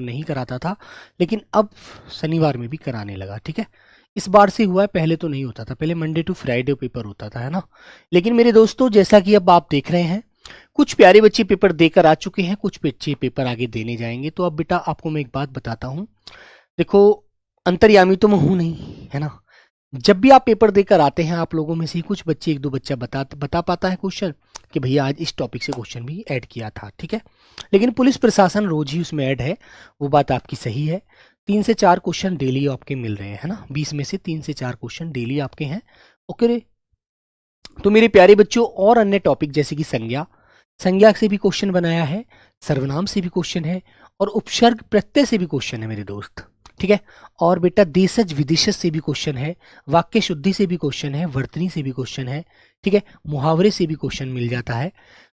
नहीं कराता था, लेकिन अब शनिवार में भी कराने लगा। ठीक है, इस बार से हुआ है, पहले तो नहीं होता था, पहले मंडे टू फ्राइडे पेपर होता था, है ना। लेकिन मेरे दोस्तों, जैसा कि अब आप देख रहे हैं, कुछ प्यारे बच्चे पेपर देकर आ चुके हैं, कुछ बच्चे पेपर आगे देने जाएंगे। तो अब बेटा आपको मैं एक बात बताता हूँ, देखो अंतर्यामी तो मैं हूं नहीं, है ना। जब भी आप पेपर देकर आते हैं, आप लोगों में से ही कुछ बच्चे, एक दो बच्चा बता पाता है क्वेश्चन कि भैया आज इस टॉपिक से क्वेश्चन भी ऐड किया था। ठीक है, लेकिन पुलिस प्रशासन रोज ही उसमें ऐड है, वो बात आपकी सही है। 3 से 4 क्वेश्चन डेली आपके मिल रहे हैं, है ना। 20 में से 3 से 4 क्वेश्चन डेली आपके हैं। ओके रे, तो मेरे प्यारे बच्चों, और अन्य टॉपिक जैसे कि संज्ञा से भी क्वेश्चन बनाया है, सर्वनाम से भी क्वेश्चन है, और उपसर्ग प्रत्यय से भी क्वेश्चन है मेरे दोस्त। ठीक है, और बेटा देशज विदेशज से भी क्वेश्चन है, वाक्य शुद्धि से भी क्वेश्चन है, वर्तनी से भी क्वेश्चन है। ठीक है, मुहावरे से भी क्वेश्चन मिल जाता है।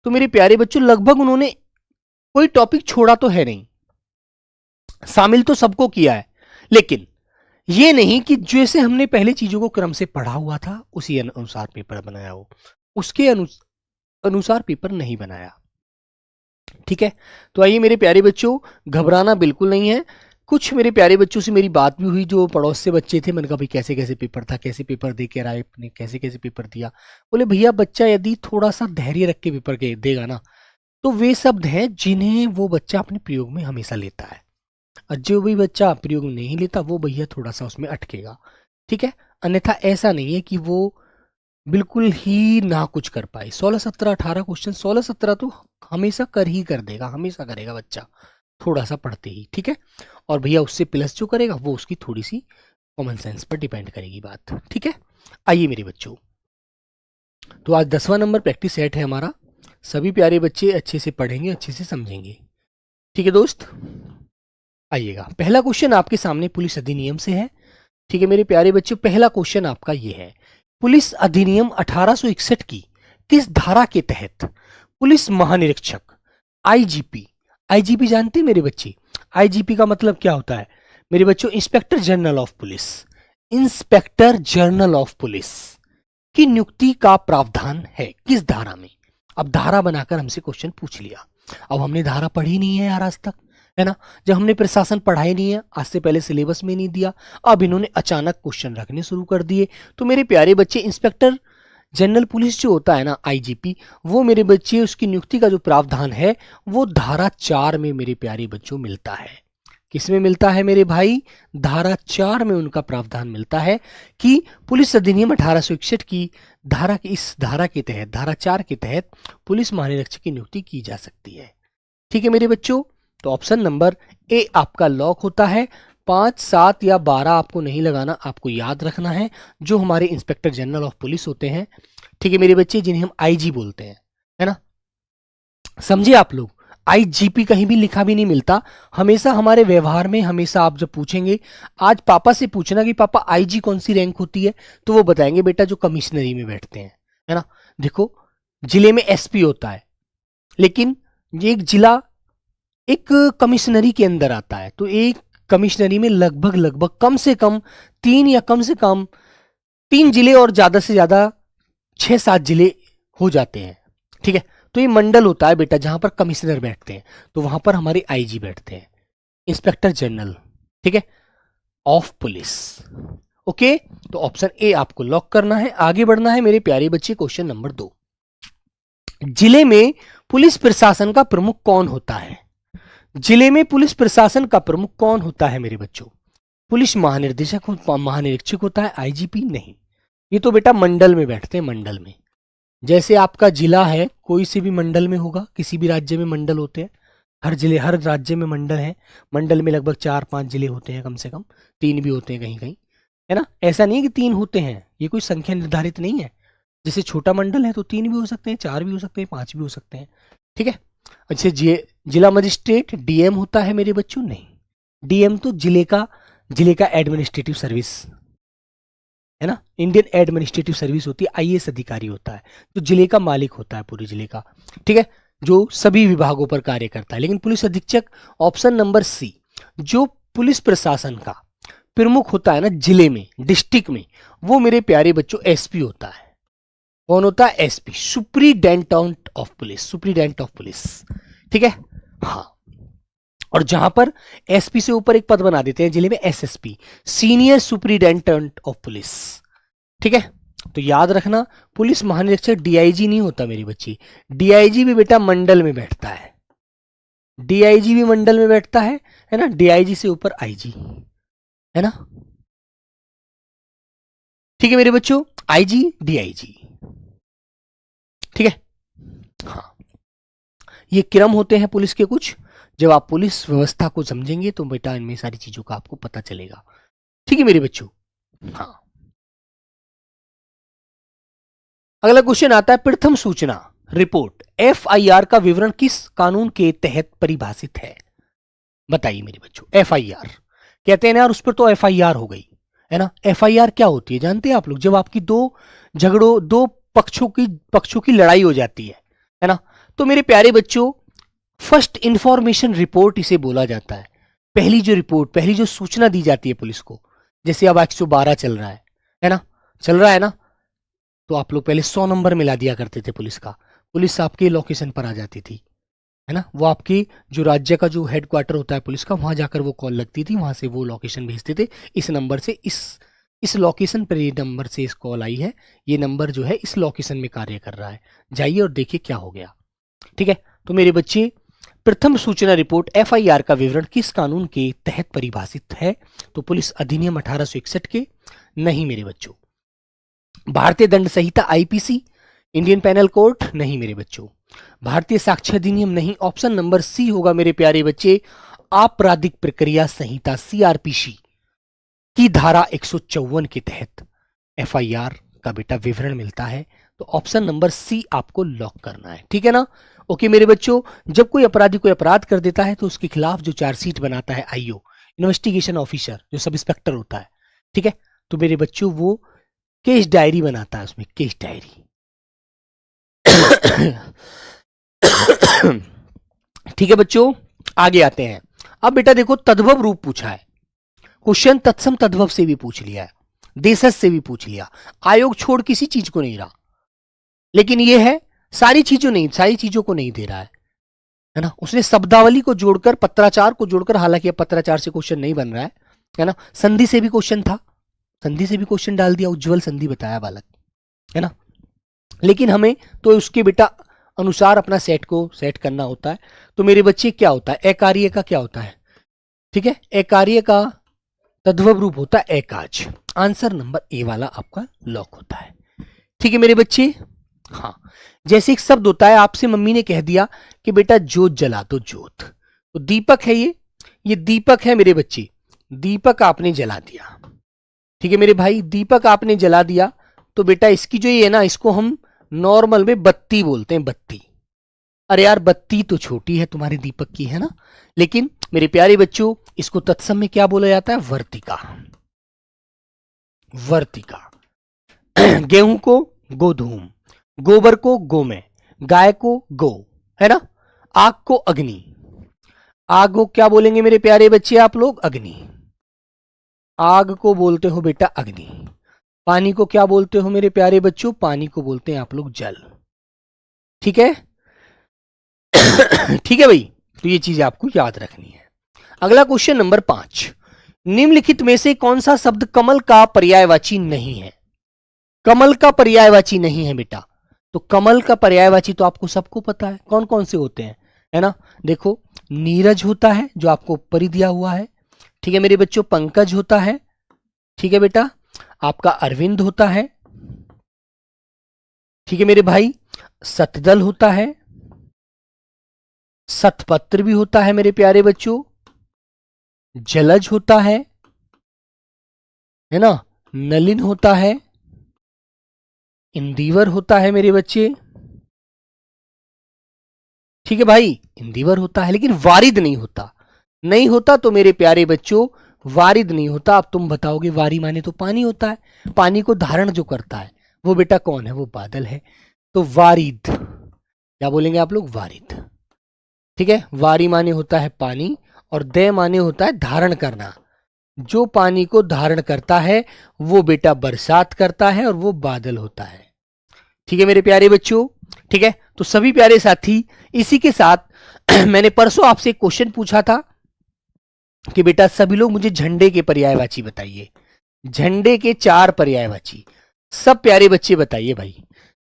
तो मेरे प्यारे बच्चों, लगभग उन्होंने कोई टॉपिक छोड़ा तो है नहीं, शामिल तो सबको किया है, लेकिन ये नहीं कि जैसे हमने पहले चीजों को क्रम से पढ़ा हुआ था उसी अनुसार पेपर बनाया हो, उसके अनुसार पेपर नहीं बनाया। ठीक है, तो आइए मेरे प्यारे बच्चों, घबराना बिल्कुल नहीं है। कुछ मेरे प्यारे बच्चों से मेरी बात भी हुई जो पड़ोस से बच्चे थे, मैंने कहा भाई कैसे कैसे पेपर था, कैसे पेपर दे के आए अपने, कैसे कैसे पेपर दिया। बोले भैया बच्चा यदि थोड़ा सा धैर्य रख के पेपर के देगा ना, तो वे शब्द हैं जिन्हें वो बच्चा अपने प्रयोग में हमेशा लेता है, और जो भी बच्चा प्रयोग में नहीं लेता वो भैया थोड़ा सा उसमें अटकेगा। ठीक है, अन्यथा ऐसा नहीं है कि वो बिल्कुल ही ना कुछ कर पाए। 16 17 18 क्वेश्चन, 16 17 तो हमेशा कर ही कर देगा, हमेशा करेगा बच्चा थोड़ा सा पढ़ते ही। ठीक है, और भैया उससे प्लस जो करेगा वो उसकी थोड़ी सी कॉमन सेंस पर डिपेंड करेगी बात। ठीक है, आइए मेरे बच्चों, तो आज 10वां नंबर प्रैक्टिस सेट है हमारा। सभी प्यारे बच्चे अच्छे से पढ़ेंगे, अच्छे से समझेंगे। ठीक है दोस्त, आइएगा। पहला क्वेश्चन आपके सामने पुलिस अधिनियम से है। ठीक है मेरे प्यारे बच्चों, पहला क्वेश्चन आपका ये है, पुलिस अधिनियम 1861 की किस धारा के तहत पुलिस महानिरीक्षक आईजीपी, आईजीपी जानते हैं मेरे बच्चे, आईजीपी का मतलब क्या होता है मेरे बच्चों, inspector general of police, inspector general of police की नियुक्ति का प्रावधान है किस धारा में। अब धारा बनाकर हमसे क्वेश्चन पूछ लिया, अब हमने धारा पढ़ी नहीं है यार आज तक, है ना। जब हमने प्रशासन पढ़ाई नहीं है, आज से पहले सिलेबस में नहीं दिया, अब इन्होंने अचानक क्वेश्चन रखने शुरू कर दिए। तो मेरे प्यारे बच्चे, इंस्पेक्टर जनरल पुलिस जो होता है ना आईजीपी, वो मेरे बच्चे उसकी नियुक्ति का जो प्रावधान है वो धारा 4 में मेरे प्यारे बच्चों मिलता है। किसमें मिलता है मेरे भाई, धारा 4 में उनका प्रावधान मिलता है कि पुलिस अधिनियम 1861 की धारा की, इस धारा के तहत, धारा 4 के तहत पुलिस महानिरीक्षक की नियुक्ति की जा सकती है। ठीक है मेरे बच्चों, तो ऑप्शन नंबर ए आपका लॉक होता है। 5 7 या 12 आपको नहीं लगाना, आपको याद रखना है जो हमारे इंस्पेक्टर जनरल ऑफ पुलिस होते हैं। ठीक है मेरे बच्चे, जिन्हें हम आईजी बोलते हैं, है ना, समझे आप लोग। आईजीपी कहीं भी लिखा भी नहीं मिलता, हमेशा हमारे व्यवहार में, हमेशा आप जब पूछेंगे, आज पापा से पूछना कि पापा आईजी कौन सी रैंक होती है, तो वो बताएंगे बेटा जो कमिश्नरी में बैठते हैं, है ना। देखो जिले में एसपी होता है, लेकिन ये एक जिला एक कमिश्नरी के अंदर आता है, तो एक कमिश्नरी में लगभग कम से कम 3 या कम से कम 3 जिले और ज्यादा से ज्यादा 6 7 जिले हो जाते हैं। ठीक है, तो ये मंडल होता है बेटा जहां पर कमिश्नर बैठते हैं, तो वहां पर हमारे आईजी बैठते हैं, इंस्पेक्टर जनरल, ठीक है, ऑफ पुलिस। ओके, तो ऑप्शन ए आपको लॉक करना है। आगे बढ़ना है मेरे प्यारे बच्चे, क्वेश्चन नंबर 2, जिले में पुलिस प्रशासन का प्रमुख कौन होता है। जिले में पुलिस प्रशासन का प्रमुख कौन होता है मेरे बच्चों, पुलिस महानिर्देशक महानिरीक्षक होता है, आईजीपी नहीं। ये तो बेटा मंडल में बैठते हैं, मंडल में। जैसे आपका जिला है, कोई से भी मंडल में होगा, किसी भी राज्य में मंडल होते हैं, हर राज्य में मंडल है, मंडल में लगभग 4-5 जिले होते हैं, कम से कम 3 भी होते हैं कहीं कहीं, है ना। ऐसा नहीं है कि 3 होते हैं, ये कोई संख्या निर्धारित नहीं है। जैसे छोटा मंडल है तो 3 भी हो सकते हैं, 4 भी हो सकते हैं, 5 भी हो सकते हैं। ठीक है, अच्छा जिला मजिस्ट्रेट डीएम होता है मेरे बच्चों, नहीं। डीएम तो जिले का एडमिनिस्ट्रेटिव सर्विस, है ना, इंडियन एडमिनिस्ट्रेटिव सर्विस होती है, आईएएस अधिकारी होता है, जो जिले का मालिक होता है, पूरे जिले का। ठीक है, जो सभी विभागों पर कार्य करता है। लेकिन पुलिस अधीक्षक, ऑप्शन नंबर सी, जो पुलिस प्रशासन का प्रमुख होता है ना जिले में, डिस्ट्रिक्ट में, वो मेरे प्यारे बच्चों एसपी होता है। कौन होता है, SP, superintendent of police, superintendent of police. ठीक है, हाँ। और जहां पर एसपी से ऊपर एक पद बना देते हैं जिले में SSP, senior superintendent of police. ठीक है, तो याद रखना पुलिस महानिरीक्षक डीआईजी नहीं होता मेरी बच्ची, डीआईजी भी बेटा मंडल में बैठता है, डीआईजी भी मंडल में बैठता है ना, डीआईजी से ऊपर आईजी, है ना। ठीक है मेरे बच्चों, आईजी डीआईजी, ठीक है। हाँ, ये क्रम होते हैं पुलिस के कुछ। जब आप पुलिस व्यवस्था को समझेंगे तो बेटा इनमें सारी चीजों का आपको पता चलेगा। ठीक है मेरे बच्चों। हाँ, अगला क्वेश्चन आता है, प्रथम सूचना रिपोर्ट एफआईआर का विवरण किस कानून के तहत परिभाषित है? बताइए मेरे बच्चों। एफआईआर कहते हैं ना यार, उस पर तो एफआईआर हो गई, है ना। एफआईआर क्या होती है जानते हैं आप लोग? जब आपकी दो पक्षों की लड़ाई हो जाती है ना। तो मेरे प्यारे बच्चों, फर्स्ट इंफॉर्मेशन रिपोर्ट इसे बोला जाता है। पहली जो रिपोर्ट, पहली जो सूचना दी जाती है पुलिस को, जैसे अब 112 चल रहा है ना, चल रहा है ना, तो आप लोग पहले 100 नंबर मिला दिया करते थे पुलिस का, पुलिस आपके लोकेशन पर आ जाती थी, है ना। वो आपकी जो राज्य का जो हेडक्वार्टर होता है पुलिस का, वहां जाकर वो कॉल लगती थी, वहां से वो लोकेशन भेजते थे, इस नंबर से इस लोकेशन पर ये नंबर से इस कॉल आई है, ये नंबर जो है इस लोकेशन में कार्य कर रहा है, जाइए और देखिए क्या हो गया। ठीक है, तो मेरे बच्चे, प्रथम सूचना रिपोर्ट एफआईआर का विवरण किस कानून के तहत परिभाषित है? तो पुलिस अधिनियम 1861 के नहीं मेरे बच्चों। भारतीय दंड संहिता आईपीसी, इंडियन पेनल कोड नहीं मेरे बच्चों। भारतीय साक्ष्य अधिनियम नहीं, ऑप्शन नंबर सी होगा मेरे प्यारे बच्चे, आपराधिक प्रक्रिया संहिता सीआरपीसी की धारा 154 के तहत एफआईआर का बेटा विवरण मिलता है। तो ऑप्शन नंबर सी आपको लॉक करना है। ठीक है ना। ओके मेरे बच्चों, जब कोई अपराधी कोई अपराध कर देता है तो उसके खिलाफ जो चार्जशीट बनाता है आईओ, इन्वेस्टिगेशन ऑफिसर, जो सब इंस्पेक्टर होता है, ठीक है, तो मेरे बच्चों वो केस डायरी बनाता है, उसमें केस डायरी। ठीक है बच्चों, आगे आते हैं। अब बेटा देखो, तद्भव रूप पूछा है क्वेश्चन, तत्सम तद्भव से भी पूछ लिया है, देशज से भी पूछ लिया, आयोग छोड़ किसी चीज को नहीं रहा, लेकिन ये है सारी चीजों को नहीं दे रहा है ना। उसने शब्दावली को जोड़कर, पत्राचार को जोड़कर, हालांकि अब पत्राचार से क्वेश्चन नहीं बन रहा है ना। संधि से भी क्वेश्चन था, संधि से भी क्वेश्चन डाल दिया, उज्जवल संधि बताया बालक, है ना। लेकिन हमें तो उसके बेटा अनुसार अपना सेट को सेट करना होता है। तो मेरे बच्चे क्या होता है, अकार्य का क्या होता है? ठीक है, अकार्य का तद्भव रूप होता है एकाज। आंसर नंबर ए वाला आपका लॉक होता है। ठीक है मेरे बच्चे। हाँ, जैसे एक शब्द होता है, आपसे मम्मी ने कह दिया कि बेटा जोत जला दो, जोत, तो दीपक है ये दीपक है मेरे बच्चे, दीपक आपने जला दिया। ठीक है मेरे भाई, दीपक आपने जला दिया, तो बेटा इसकी जो ये है ना, इसको हम नॉर्मल में बत्ती बोलते हैं, बत्ती। अरे यार, बत्ती तो छोटी है तुम्हारे दीपक की, है ना, लेकिन मेरे प्यारे बच्चों इसको तत्सम में क्या बोला जाता है? वर्तिका, वर्तिका। गेहूं को गोधूम, गोबर को गोमय, गाय को गौ, है ना। आग को अग्नि, आग को क्या बोलेंगे मेरे प्यारे बच्चे आप लोग? अग्नि। आग को बोलते हो बेटा अग्नि। पानी को क्या बोलते हो मेरे प्यारे बच्चों? पानी को बोलते हैं आप लोग जल। ठीक है। ठीक है भाई, तो ये चीज आपको याद रखनी है। अगला क्वेश्चन नंबर 5, निम्नलिखित में से कौन सा शब्द कमल का पर्यायवाची नहीं है? कमल का पर्यायवाची नहीं है बेटा। तो कमल का पर्यायवाची तो आपको सबको पता है, कौन कौन से होते हैं, है ना। देखो, नीरज होता है जो आपको ऊपर ही दिया हुआ है, ठीक है मेरे बच्चों। पंकज होता है, ठीक है बेटा। आपका अरविंद होता है, ठीक है मेरे भाई। सतदल होता है, सतपत्र भी होता है मेरे प्यारे बच्चों। जलज होता है ना। नलिन होता है, इंदिवर होता है मेरे बच्चे, ठीक है भाई, इंदिवर होता है, लेकिन वारिद नहीं होता। नहीं होता तो मेरे प्यारे बच्चों वारिद नहीं होता। अब तुम बताओगे वारी माने तो पानी होता है, पानी को धारण जो करता है वो बेटा कौन है? वो बादल है। तो वारिद, क्या बोलेंगे आप लोग? वारिद। ठीक है, वारी माने होता है पानी, और दे माने होता है धारण करना। जो पानी को धारण करता है वो बेटा बरसात करता है, और वो बादल होता है। ठीक है मेरे प्यारे बच्चों। ठीक है, तो सभी प्यारे साथी, इसी के साथ मैंने परसों आपसे एक क्वेश्चन पूछा था, कि बेटा सभी लोग मुझे झंडे के पर्यायवाची बताइए, झंडे के 4 पर्यायवाची। सब प्यारे बच्चे बताइए भाई,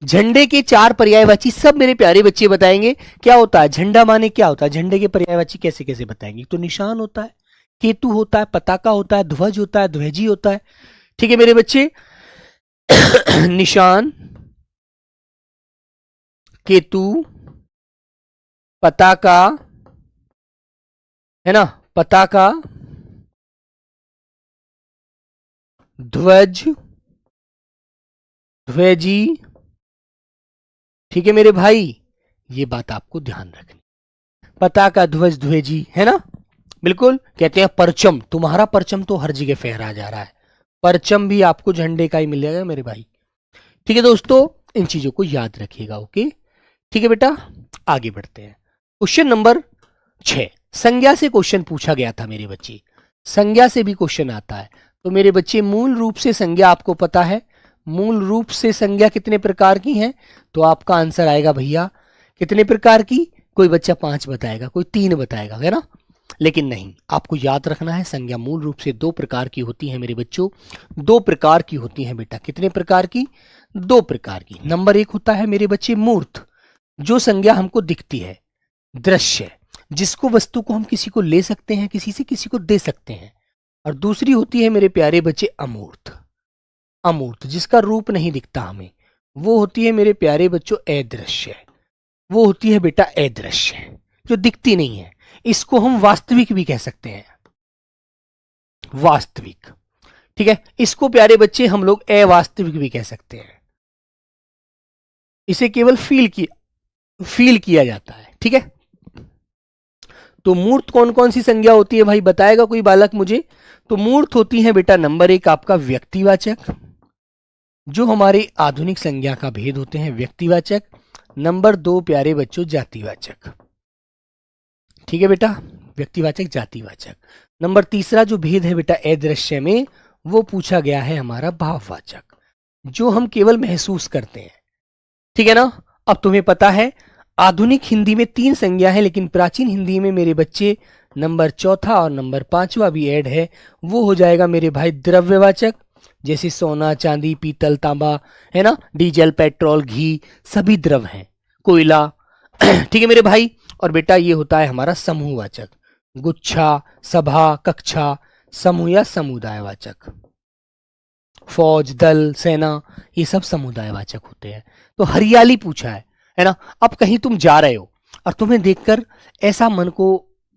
झंडे के 4 पर्यायवाची सब मेरे प्यारे बच्चे बताएंगे। क्या होता है झंडा, माने क्या होता है, झंडे के पर्यायवाची कैसे कैसे बताएंगे। तो निशान होता है, केतु होता है, पताका होता है, ध्वज होता है, ध्वजी होता है। ठीक है मेरे बच्चे, निशान, केतु, पताका, है ना, पताका, ध्वज, ध्वजी। ठीक है मेरे भाई, ये बात आपको ध्यान रखनी, पताका, ध्वज, ध्वजी, है ना। बिल्कुल, कहते हैं परचम, तुम्हारा परचम तो हर जगह फहरा जा रहा है, परचम भी आपको झंडे का ही मिल जाएगा मेरे भाई। ठीक है दोस्तों, इन चीजों को याद रखिएगा। ओके, ठीक है बेटा, आगे बढ़ते हैं। क्वेश्चन नंबर 6, संज्ञा से क्वेश्चन पूछा गया था मेरे बच्चे, संज्ञा से भी क्वेश्चन आता है। तो मेरे बच्चे मूल रूप से संज्ञा आपको पता है, मूल रूप से संज्ञा कितने प्रकार की हैं, तो आपका आंसर आएगा भैया कितने प्रकार की, कोई बच्चा 5 बताएगा, कोई 3 बताएगा, है ना। लेकिन नहीं, आपको याद रखना है संज्ञा मूल रूप से 2 प्रकार की होती है मेरे बच्चों, 2 प्रकार की होती है बेटा। कितने प्रकार की, 2 प्रकार की। नंबर 1 होता है मेरे बच्चे मूर्त, जो संज्ञा हमको दिखती है, दृश्य, जिसको वस्तु को हम किसी को ले सकते हैं, किसी से किसी को दे सकते हैं। और दूसरी होती है मेरे प्यारे बच्चे अमूर्त, अमूर्त जिसका रूप नहीं दिखता हमें, वो होती है मेरे प्यारे बच्चों अदृश्य, वो होती है बेटा अदृश्य, जो दिखती नहीं है। इसको हम वास्तविक भी कह सकते हैं, वास्तविक। ठीक है, इसको प्यारे बच्चे हम लोग अवास्तविक भी कह सकते हैं, इसे केवल फील किया जाता है। ठीक है, तो मूर्त कौन कौन सी संज्ञा होती है भाई, बताएगा कोई बालक मुझे। तो मूर्त होती है बेटा नंबर 1 आपका व्यक्तिवाचक, जो हमारे आधुनिक संज्ञा का भेद होते हैं व्यक्तिवाचक। नंबर 2 प्यारे बच्चों जातिवाचक। ठीक है बेटा, व्यक्तिवाचक, जातिवाचक। नंबर 3 जो भेद है बेटा अदृश्य में, वो पूछा गया है हमारा भाववाचक, जो हम केवल महसूस करते हैं। ठीक है ना। अब तुम्हें पता है आधुनिक हिंदी में 3 संज्ञा है, लेकिन प्राचीन हिंदी में मेरे बच्चे नंबर 4 और नंबर 5 भी ऐड है, वो हो जाएगा मेरे भाई द्रव्यवाचक, जैसे सोना, चांदी, पीतल, तांबा, है ना, डीजल, पेट्रोल, घी, सभी द्रव हैं, कोयला। ठीक है मेरे भाई। और बेटा ये होता है हमारा समूहवाचक, गुच्छा, सभा, कक्षा, समूह या समुदायवाचक, फौज, दल, सेना, ये सब समुदायवाचक होते हैं। तो हरियाली पूछा है ना। अब कहीं तुम जा रहे हो और तुम्हें देखकर ऐसा मन को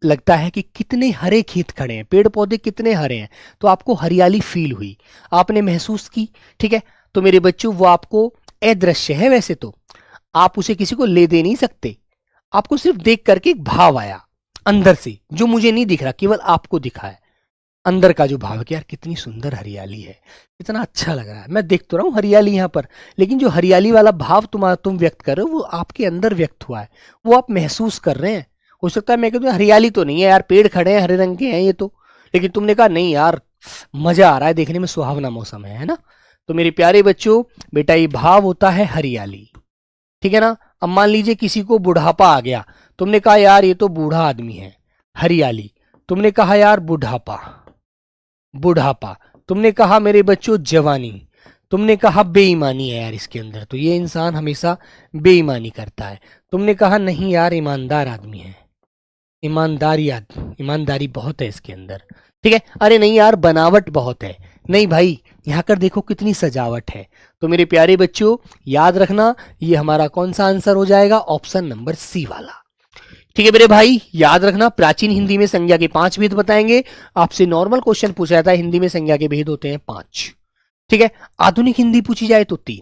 लगता है कि कितने हरे खेत खड़े हैं, पेड़ पौधे कितने हरे हैं, तो आपको हरियाली फील हुई, आपने महसूस की। ठीक है, तो मेरे बच्चों वो आपको अदृश्य है, वैसे तो आप उसे किसी को ले दे नहीं सकते, आपको सिर्फ देख करके एक भाव आया अंदर से, जो मुझे नहीं दिख रहा, केवल आपको दिखा है अंदर का जो भाव है कि यार कितनी सुंदर हरियाली है, कितना अच्छा लग रहा है। मैं देख तो रहा हूँ हरियाली यहाँ पर, लेकिन जो हरियाली वाला भाव तुम व्यक्त कर रहे हो वो आपके अंदर व्यक्त हुआ है, वो आप महसूस कर रहे हैं। हो सकता है मैं कहूँ हरियाली तो नहीं है यार, पेड़ खड़े हैं, हरे रंग के हैं ये तो, लेकिन तुमने कहा नहीं यार मजा आ रहा है, देखने में सुहावना मौसम है ना। तो मेरे प्यारे बच्चों बेटा ये भाव होता है हरियाली। ठीक है ना। अब मान लीजिए किसी को बुढ़ापा आ गया, तुमने कहा यार ये तो बूढ़ा आदमी है, हरियाली। तुमने कहा यार बुढ़ापा, बुढ़ापा। तुमने कहा मेरे बच्चों जवानी, तुमने कहा बेईमानी है यार इसके अंदर, तो ये इंसान हमेशा बेईमानी करता है। तुमने कहा नहीं यार ईमानदार आदमी है, ईमानदारी बहुत है इसके अंदर। ठीक है, अरे नहीं यार बनावट बहुत है, नहीं भाई यहाँ कर देखो कितनी सजावट है। तो मेरे प्यारे बच्चों याद रखना ये हमारा कौन सा आंसर हो जाएगा, ऑप्शन नंबर सी वाला। ठीक है मेरे भाई, याद रखना प्राचीन हिंदी में संज्ञा के 5 भेद बताएंगे। आपसे नॉर्मल क्वेश्चन पूछा जाता है हिंदी में संज्ञा के भेद होते हैं 5। ठीक है, आधुनिक हिंदी पूछी जाए तो 3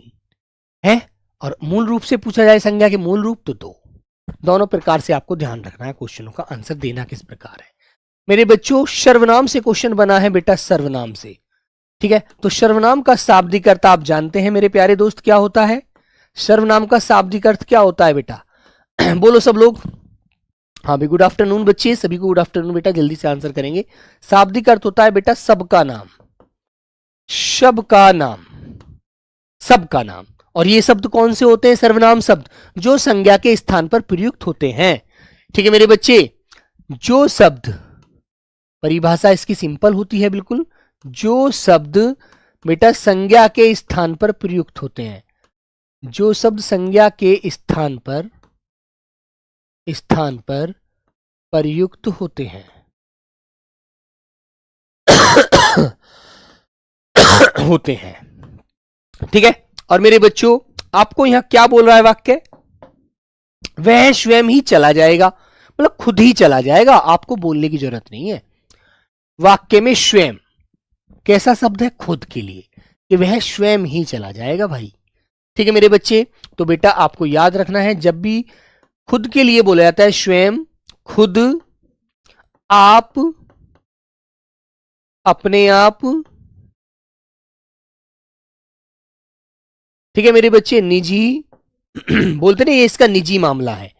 है, और मूल रूप से पूछा जाए संज्ञा के मूल रूप तो 2। दोनों प्रकार से आपको ध्यान रखना है, क्वेश्चनों का आंसर देना किस प्रकार है। मेरे बच्चों सर्वनाम से क्वेश्चन बना है बेटा, सर्वनाम से। ठीक है, तो सर्वनाम का शाब्दिक अर्थ आप जानते हैं मेरे प्यारे दोस्त क्या होता है, सर्वनाम का शाब्दिक अर्थ क्या होता है बेटा, बोलो सब लोग। हाँ भी गुड आफ्टरनून बच्चे, सभी को गुड आफ्टरनून बेटा, जल्दी से आंसर करेंगे। शाब्दिक अर्थ होता है बेटा सबका नाम, सबका नाम, सबका नाम। और ये शब्द कौन से होते हैं, सर्वनाम शब्द, जो संज्ञा के स्थान पर प्रयुक्त होते हैं। ठीक है मेरे बच्चे, जो शब्द परिभाषा इसकी सिंपल होती है बिल्कुल, जो शब्द बेटा संज्ञा के स्थान पर प्रयुक्त होते हैं, जो शब्द संज्ञा के स्थान पर प्रयुक्त होते हैं होते हैं, ठीक है। और मेरे बच्चों आपको यहां क्या बोल रहा है वाक्य, वह स्वयं ही चला जाएगा, मतलब खुद ही चला जाएगा, आपको बोलने की जरूरत नहीं है। वाक्य में स्वयं कैसा शब्द है, खुद के लिए, कि वह स्वयं ही चला जाएगा भाई, ठीक है मेरे बच्चे। तो बेटा आपको याद रखना है, जब भी खुद के लिए बोला जाता है, स्वयं, खुद, आप, अपने आप, ठीक है मेरे बच्चे, निजी बोलते ना, ये इसका निजी मामला है।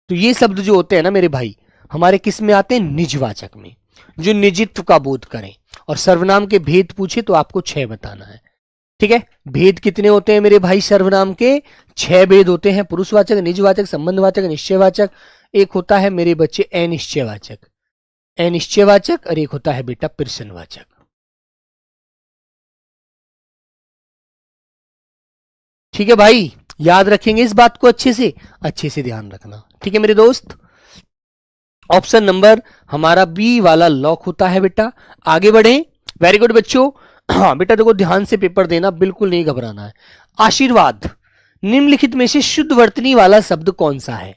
तो ये शब्द जो होते हैं ना मेरे भाई, हमारे किस में आते हैं, निजवाचक में, जो निजित्व का बोध करें। और सर्वनाम के भेद पूछे तो आपको 6 बताना है, ठीक है। भेद कितने होते हैं मेरे भाई सर्वनाम के, 6 भेद होते हैं, पुरुषवाचक, निजवाचक, संबंधवाचक, निश्चयवाचक, एक होता है मेरे बच्चे अनिश्चयवाचक, और एक होता है बेटा प्रश्नवाचक। ठीक है भाई, याद रखेंगे इस बात को, अच्छे से ध्यान रखना, ठीक है मेरे दोस्त। ऑप्शन नंबर हमारा बी वाला लॉक होता है बेटा। आगे बढ़े, वेरी गुड बच्चों। हाँ बेटा देखो, ध्यान से पेपर देना, बिल्कुल नहीं घबराना है। आशीर्वाद, निम्नलिखित में से शुद्ध वर्तनी वाला शब्द कौन सा है,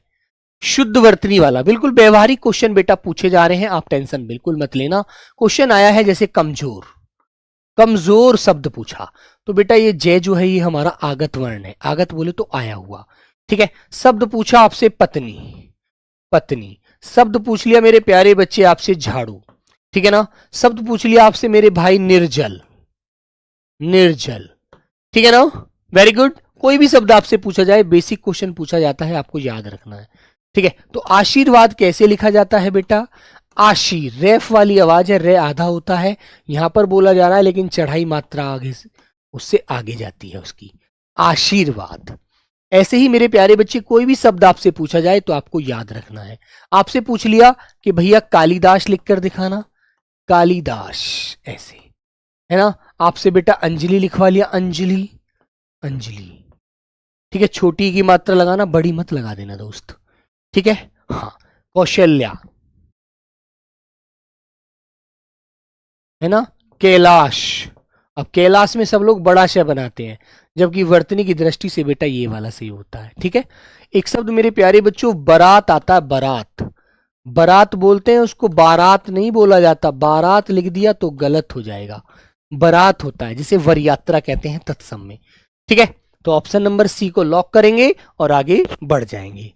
शुद्ध वर्तनी वाला, बिल्कुल व्यवहारिक क्वेश्चन बेटा पूछे जा रहे हैं, आप टेंशन बिल्कुल मत लेना। क्वेश्चन आया है जैसे कमजोर, कमजोर शब्द पूछा, तो बेटा ये जय जो है ये हमारा आगत वर्ण है, आगत बोले तो आया हुआ, ठीक है। शब्द पूछा आपसे पत्नी, पत्नी, शब्द पूछ लिया मेरे प्यारे बच्चे आपसे झाड़ू, ठीक है ना। शब्द पूछ लिया आपसे मेरे भाई निर्जल, निर्जल, ठीक है ना, वेरी गुड। कोई भी शब्द आपसे पूछा जाए, बेसिक क्वेश्चन पूछा जाता है, आपको याद रखना है, ठीक है। तो आशीर्वाद कैसे लिखा जाता है बेटा, आशी, रेफ वाली आवाज है, रे आधा होता है, यहां पर बोला जा रहा है लेकिन चढ़ाई मात्रा आगे से उससे आगे जाती है उसकी, आशीर्वाद। ऐसे ही मेरे प्यारे बच्चे कोई भी शब्द आपसे पूछा जाए तो आपको याद रखना है। आपसे पूछ लिया कि भैया कालिदास लिखकर दिखाना, कालिदास, ऐसे है ना। आपसे बेटा अंजलि लिखवा लिया, अंजलि, अंजलि, ठीक है। छोटी की मात्रा लगाना, बड़ी मत लगा देना दोस्त, ठीक है। हाँ, कौशल्या, है ना, कैलाश। अब कैलाश में सब लोग बड़ा शय बनाते हैं, जबकि वर्तनी की दृष्टि से बेटा ये वाला सही होता है, ठीक है। एक शब्द मेरे प्यारे बच्चों बारात आता है, बारात, बारात बोलते हैं उसको, बारात नहीं बोला जाता, बारात लिख दिया तो गलत हो जाएगा, बारात होता है, जिसे वर यात्रा कहते हैं तत्सम में, ठीक है। तो ऑप्शन नंबर सी को लॉक करेंगे और आगे बढ़ जाएंगे।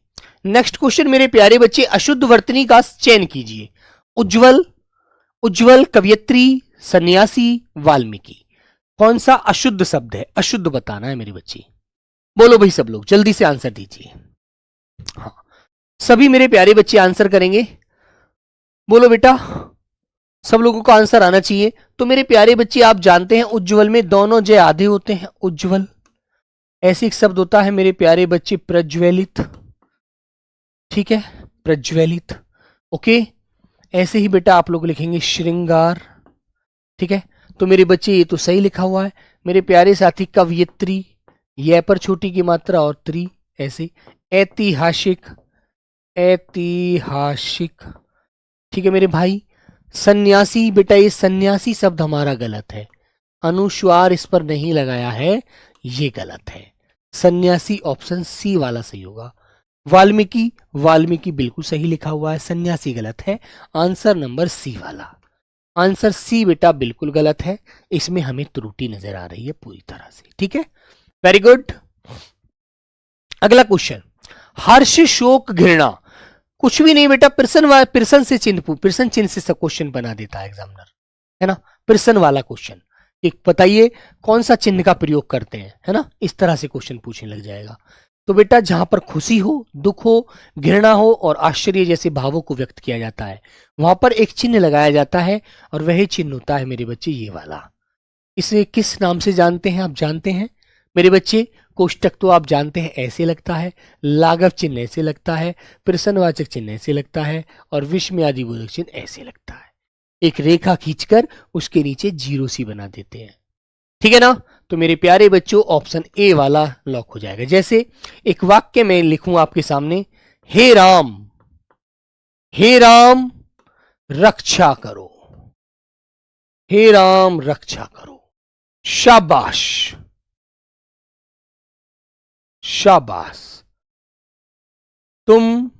नेक्स्ट क्वेश्चन मेरे प्यारे बच्चे, अशुद्ध वर्तनी का चयन कीजिए। उज्जवल, उज्जवल, कवियत्री, सन्यासी, वाल्मीकि, कौन सा अशुद्ध शब्द है, अशुद्ध बताना है मेरे बच्चे। बोलो भाई सब लोग जल्दी से आंसर दीजिए। हाँ, सभी मेरे प्यारे बच्चे आंसर करेंगे, बोलो बेटा, सब लोगों का आंसर आना चाहिए। तो मेरे प्यारे बच्चे आप जानते हैं उज्जवल में दोनों जय आधे होते हैं, उज्जवल। ऐसे एक शब्द होता है मेरे प्यारे बच्चे प्रज्वलित, ठीक है, प्रज्वलित, ओके। ऐसे ही बेटा आप लोग लिखेंगे श्रृंगार, ठीक है। तो मेरे बच्चे ये तो सही लिखा हुआ है। मेरे प्यारे साथी कवियत्री, यह पर छोटी की मात्रा और त्री, ऐसे। ऐतिहासिक, ऐतिहासिक, ठीक है मेरे भाई। सन्यासी, बेटा ये सन्यासी शब्द हमारा गलत है, अनुस्वार इस पर नहीं लगाया है, ये गलत है। सन्यासी ऑप्शन सी वाला सही होगा। वाल्मीकि, वाल्मीकि बिल्कुल सही लिखा हुआ है, सन्यासी गलत है। आंसर नंबर सी वाला, आंसर सी बेटा बिल्कुल गलत है, इसमें हमें त्रुटि नजर आ रही है पूरी तरह से, ठीक है, वेरी गुड। अगला क्वेश्चन, हर्ष, शोक, घृणा, कुछ भी नहीं बेटा, प्रश्न से चिन्ह, प्रश्न चिन्ह से क्वेश्चन बना देता है एग्जामिनर, है ना। प्रश्न वाला क्वेश्चन, एक बताइए कौन सा चिन्ह का प्रयोग करते हैं, है ना, इस तरह से क्वेश्चन पूछने लग जाएगा। तो बेटा जहां पर खुशी हो, दुख हो, घृणा हो और आश्चर्य जैसे भावों को व्यक्त किया जाता है, वहां पर एक चिन्ह लगाया जाता है, और वही चिन्ह होता है मेरे बच्चे ये वाला। इसे किस नाम से जानते हैं, आप जानते हैं मेरे बच्चे। कोष्टक तो आप जानते हैं ऐसे लगता है, लाघव चिन्ह ऐसे लगता है, प्रश्नवाचक चिन्ह ऐसे लगता है, और विस्मयादिबोधक चिन्ह ऐसे लगता है। एक रेखा खींचकर उसके नीचे जीरो सी बना देते हैं, ठीक है ना। तो मेरे प्यारे बच्चों ऑप्शन ए वाला लॉक हो जाएगा। जैसे एक वाक्य में लिखूं आपके सामने, हे राम रक्षा करो, हे राम रक्षा करो, शाबाश शाबाश, तुम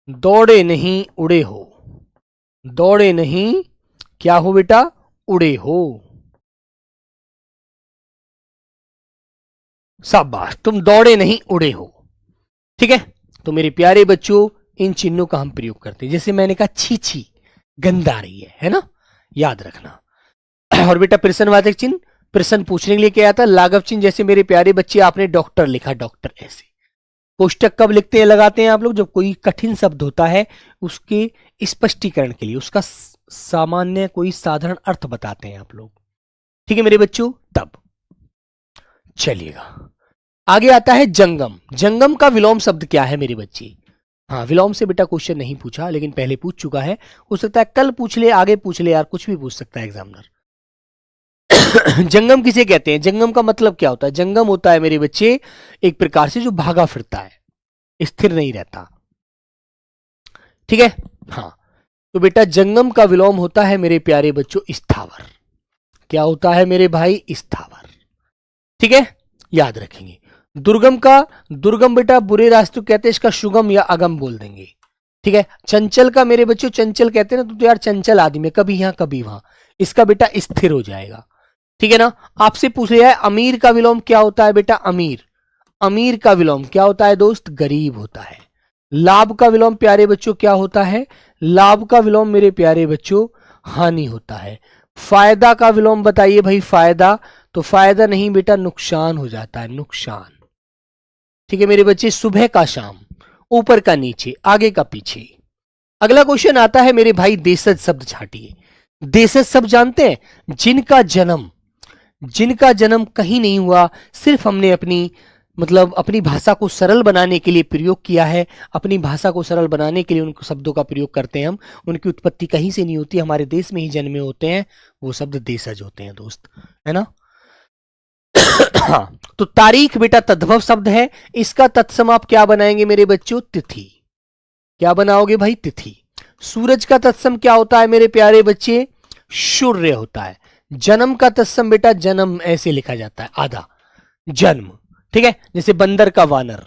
दौड़े नहीं उड़े हो, दौड़े नहीं क्या हो बेटा, उड़े हो, शाबाश, तुम दौड़े नहीं उड़े हो, ठीक है। तो मेरे प्यारे बच्चों इन चिन्हों का हम प्रयोग करते हैं। जैसे मैंने कहा छी छी, गंध आ रही है ना, याद रखना। और बेटा प्रश्नवाचक चिन्ह, प्रश्न पूछने के लिए क्या आता है, लाघव चिन्ह। जैसे मेरे प्यारे बच्चे आपने डॉक्टर लिखा, डॉक्टर ऐसे। कोष्टक कब लिखते हैं, लगाते हैं आप लोग, जब कोई कठिन शब्द होता है उसके स्पष्टीकरण के लिए, उसका सामान्य कोई साधारण अर्थ बताते हैं आप लोग, ठीक है मेरे बच्चों। तब चलिएगा आगे आता है जंगम। जंगम का विलोम शब्द क्या है मेरे बच्चे। हाँ, विलोम से बेटा क्वेश्चन नहीं पूछा, लेकिन पहले पूछ चुका है, हो सकता है कल पूछ ले, आगे पूछ ले, यार कुछ भी पूछ सकता है एग्जामिनर। जंगम किसे कहते हैं, जंगम का मतलब क्या होता है। जंगम होता है मेरे बच्चे एक प्रकार से जो भागा फिरता है, स्थिर नहीं रहता, ठीक है। हाँ, तो बेटा जंगम का विलोम होता है मेरे प्यारे बच्चों स्थावर। क्या होता है मेरे भाई, स्थावर, ठीक है, याद रखेंगे। दुर्गम का, दुर्गम बेटा बुरे रास्ते कहते हैं, इसका सुगम या अगम बोल देंगे, ठीक है। चंचल का मेरे बच्चों, चंचल कहते हैं ना, तो यार चंचल आदमी है, कभी यहां कभी वहां, इसका बेटा स्थिर हो जाएगा, ठीक है ना। आपसे पूछ लिया है अमीर का विलोम क्या होता है बेटा, अमीर, अमीर का विलोम क्या होता है दोस्त, गरीब होता है। लाभ का विलोम प्यारे बच्चों क्या होता है, लाभ का विलोम मेरे प्यारे बच्चों हानि होता है। फायदा का विलोम बताइए भाई, फायदा, तो फायदा नहीं बेटा नुकसान हो जाता है, नुकसान, ठीक है मेरे बच्चे। सुबह का शाम, ऊपर का नीचे, आगे का पीछे। अगला क्वेश्चन आता है मेरे भाई देशज शब्द छाटिए। देशज शब्द जानते हैं, जिनका जन्म, जिनका जन्म कहीं नहीं हुआ, सिर्फ हमने अपनी मतलब अपनी भाषा को सरल बनाने के लिए प्रयोग किया है, अपनी भाषा को सरल बनाने के लिए उन शब्दों का प्रयोग करते हैं हम, उनकी उत्पत्ति कहीं से नहीं होती, हमारे देश में ही जन्मे होते हैं, वो शब्द देशज होते हैं दोस्त, है ना। हाँ, तो तारीख बेटा तद्भव शब्द है, इसका तत्सम आप क्या बनाएंगे मेरे बच्चों, तिथि। क्या बनाओगे भाई, तिथि। सूरज का तत्सम क्या होता है मेरे प्यारे बच्चे, सूर्य होता है। जन्म का तत्सम बेटा, जन्म ऐसे लिखा जाता है आधा, जन्म, ठीक है। जैसे बंदर का वानर,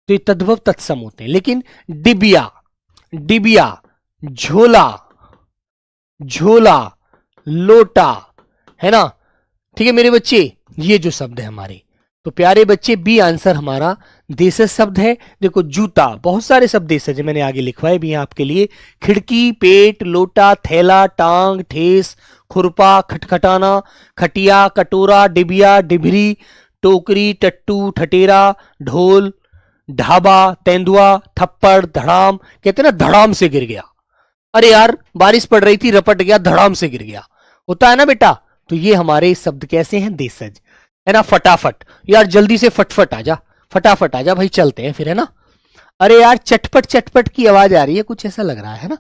तो ये तद्भव तत्सम होते हैं। लेकिन डिबिया, डिबिया, झोला, झोला, लोटा, है ना, ठीक है मेरे बच्चे, ये जो शब्द है हमारे, तो प्यारे बच्चे बी आंसर हमारा देशज शब्द है। देखो जूता, बहुत सारे शब्द देशज है, मैंने आगे लिखवाए भी हैं आपके लिए। खिड़की, पेट, लोटा, थैला, टांग, ठेस, खुरपा, खटखटाना, खटिया, कटोरा, डिबिया, डिबरी, टोकरी, टट्टू, ठटेरा, ढोल, ढाबा, तेंदुआ, थप्पड़, धड़ाम, कहते हैं ना धड़ाम से गिर गया, अरे यार बारिश पड़ रही थी रपट गया, धड़ाम से गिर गया, होता है ना बेटा। तो ये हमारे शब्द कैसे हैं, देशज, है ना। फटाफट, यार जल्दी से फटफट आजा, फटाफट आजा भाई, चलते हैं फिर, है ना। अरे यार चटपट चटपट की आवाज आ रही है, कुछ ऐसा लग रहा है ना,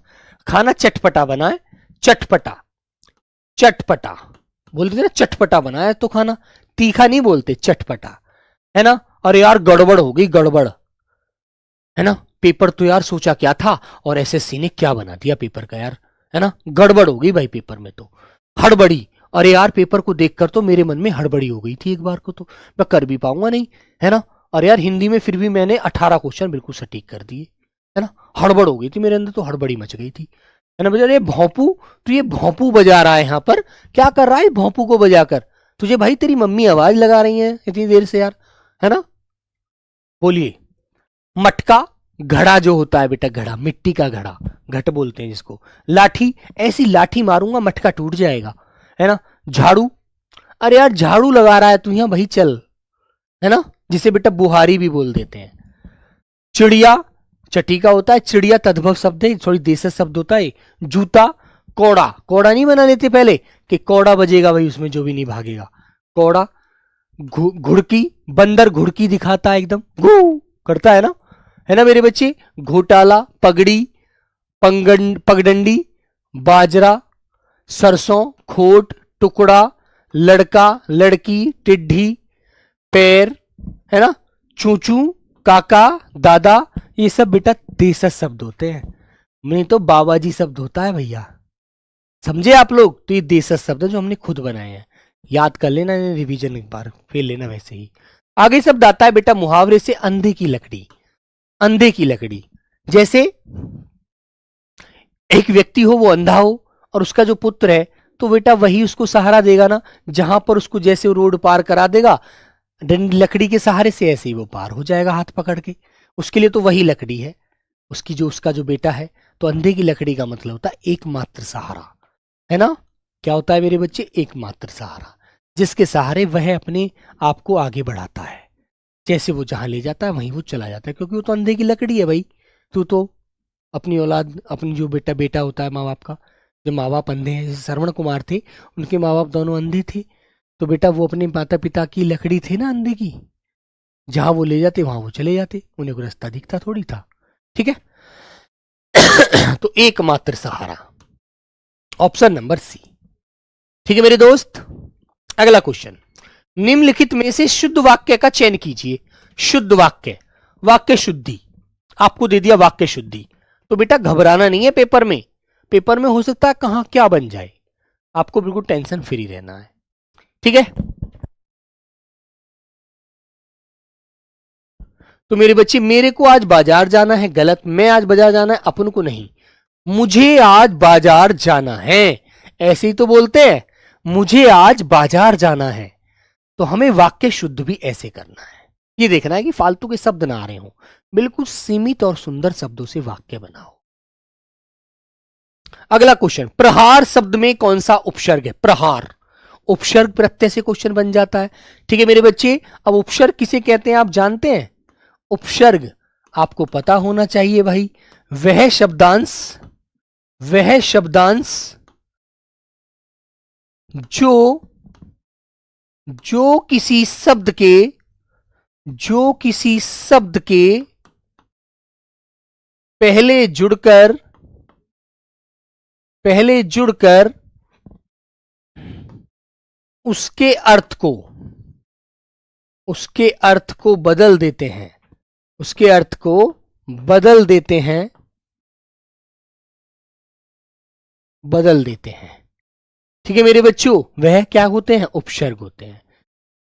खाना चटपटा बना है, चटपटा, चटपटा बोलते थे ना, चटपटा बना है तो खाना, तीखा नहीं बोलते, चटपटा, है ना। अरे यार गड़बड़ हो गई, गड़बड़, है ना। पेपर तो यार सोचा क्या था और एसएससी ने क्या बना दिया पेपर का यार, है ना, गड़बड़ हो गई भाई पेपर में तो, हड़बड़ी। अरे यार पेपर को देखकर तो मेरे मन में हड़बड़ी हो गई थी एक बार को, तो मैं कर भी पाऊंगा नहीं, है ना। अरे यार हिंदी में फिर भी मैंने 18 क्वेश्चन बिल्कुल सटीक कर दिए, है ना। हड़बड़ हो गई थी मेरे अंदर, तो हड़बड़ी मच गई थी, है ना। बजा ये भोंपू, तो ये भोंपू बजा रहा है यहाँ पर, क्या कर रहा है भोंपू को बजाकर, तुझे भाई तेरी मम्मी आवाज लगा रही है इतनी देर से यार, है ना। बोलिए। मटका, घड़ा जो होता है बेटा, घड़ा, मिट्टी का घड़ा, घट बोलते हैं जिसको। लाठी, ऐसी लाठी मारूंगा मटका टूट जाएगा, है ना। झाड़ू, अरे यार झाड़ू लगा रहा है तू यहाँ भाई चल, है ना, जिसे बेटा बुहारी भी बोल देते हैं। चिड़िया, चटी का होता है, चिड़िया तद्भव शब्द है, थोड़ी देशज शब्द होता है। जूता, कौड़ा, कौड़ा नहीं बना लेते पहले कि कौड़ा बजेगा भाई उसमें जो भी नहीं भागेगा, कौड़ा। घुड़की, बंदर घुड़की दिखाता है एकदम, घू करता है ना मेरे बच्चे। घोटाला, पगड़ी, पगडंडी, बाजरा, सरसों, खोट, टुकड़ा, लड़का, लड़की, टिड्ढी, पैर, है ना, चूचू, काका, दादा, ये सब बेटा देशज शब्द होते हैं, नहीं तो बाबा जी शब्द होता है भैया, समझे आप लोग। तो ये देशज शब्द है जो हमने खुद बनाए हैं, याद कर लेना, रिवीजन एक बार फेल लेना वैसे ही। आगे शब्द आता है बेटा मुहावरे से, अंधे की लकड़ी। अंधे की लकड़ी, जैसे एक व्यक्ति हो, वो अंधा हो और उसका जो पुत्र है, तो बेटा वही उसको सहारा देगा ना, जहां पर उसको जैसे रोड पार करा देगा लकड़ी के सहारे से, ऐसे ही वो पार हो जाएगा हाथ पकड़ के, उसके लिए तो वही लकड़ी है, उसका जो बेटा है। तो अंधे की लकड़ी का मतलब होता है एकमात्र सहारा, है ना। क्या होता है मेरे बच्चे, एकमात्र सहारा, जिसके सहारे वह अपने आप को आगे बढ़ाता है, जैसे वो जहां ले जाता है वहीं वो चला जाता है, क्योंकि वो तो अंधे की लकड़ी है भाई। तो अपनी औलाद, अपनी जो बेटा होता है माँ बाप का, जो माँ बाप अंधे हैं, जैसे श्रवण कुमार थे, उनके माँ बाप दोनों अंधे थे, तो बेटा वो अपने माता पिता की लकड़ी थे ना अंधे की, जहां वो ले जाते वहां वो चले जाते, उन्हें कोई रास्ता दिखता थोड़ी था, ठीक है। तो एकमात्र सहारा, ऑप्शन नंबर सी, ठीक है मेरे दोस्त। अगला क्वेश्चन, निम्नलिखित में से शुद्ध वाक्य का चयन कीजिए। शुद्ध वाक्य, वाक्य शुद्धि, आपको दे दिया वाक्य शुद्धि, तो बेटा घबराना नहीं है, पेपर में हो सकता है कहां क्या बन जाए, आपको बिल्कुल टेंशन फ्री रहना है, ठीक है। तो मेरे बच्चे, मेरे को आज बाजार जाना है, गलत, मैं आज बाजार जाना है, अपन को नहीं, मुझे आज बाजार जाना है, ऐसे ही तो बोलते हैं, मुझे आज बाजार जाना है। तो हमें वाक्य शुद्ध भी ऐसे करना है, ये देखना है कि फालतू के शब्द ना आ रहे हो, बिल्कुल सीमित और सुंदर शब्दों से वाक्य बनाओ। अगला क्वेश्चन, प्रहार शब्द में कौन सा उपसर्ग है। प्रहार, उपसर्ग प्रत्यय से क्वेश्चन बन जाता है, ठीक है मेरे बच्चे। अब उपसर्ग किसे कहते हैं आप जानते हैं। उपसर्ग आपको पता होना चाहिए भाई, वह शब्दांश जो किसी शब्द के पहले जुड़कर उसके अर्थ को बदल देते हैं, ठीक है मेरे बच्चों, वह क्या होते हैं, उपसर्ग होते हैं,